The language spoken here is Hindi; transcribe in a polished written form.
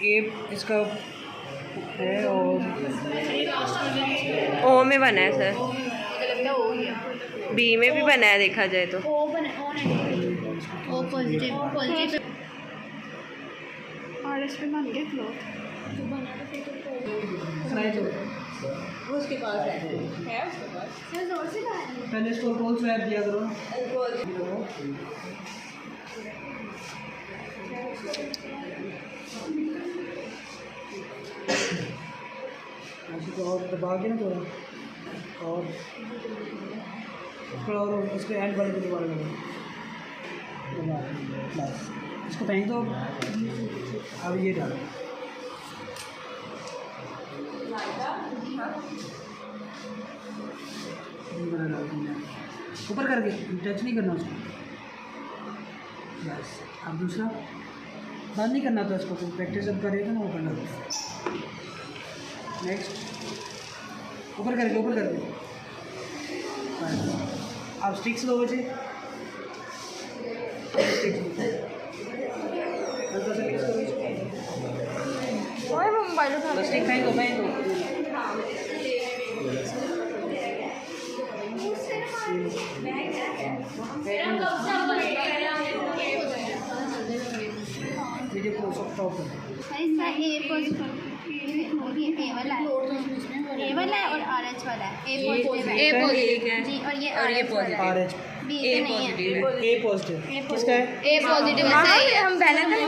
ए इसका है और ओ में बना है सर, बी में भी बना है देखा जाए तो। ओ पॉजिटिव और इस पे बन गया क्लॉथ जो बना था फिर तो वो उसके पास है उसके पास। सर जोर से ला रही है। पहले इसको अल्कोहल स्वैप दिया करो। और दबा के ना थोड़ा और इसको एंड वाले को दोबारा करो। बस इसको फेंक दो। अब ये डालो, ऊपर करके टच नहीं करना उसको। बस अब दूसरा बंद नहीं करना था उसको, प्रैक्टिस जब करेगा ना वो करना। नेक्स्ट ऊपर करके अब स्टिक्स लो बचे, स्टिक फेंक दो। ए वाला है और RH वाला है। ए पॉजिटिव है जी, और ये RH वाला है। RH बी नहीं है। ए पॉजिटिव किसका है? ए पॉजिटिव है। हम पहले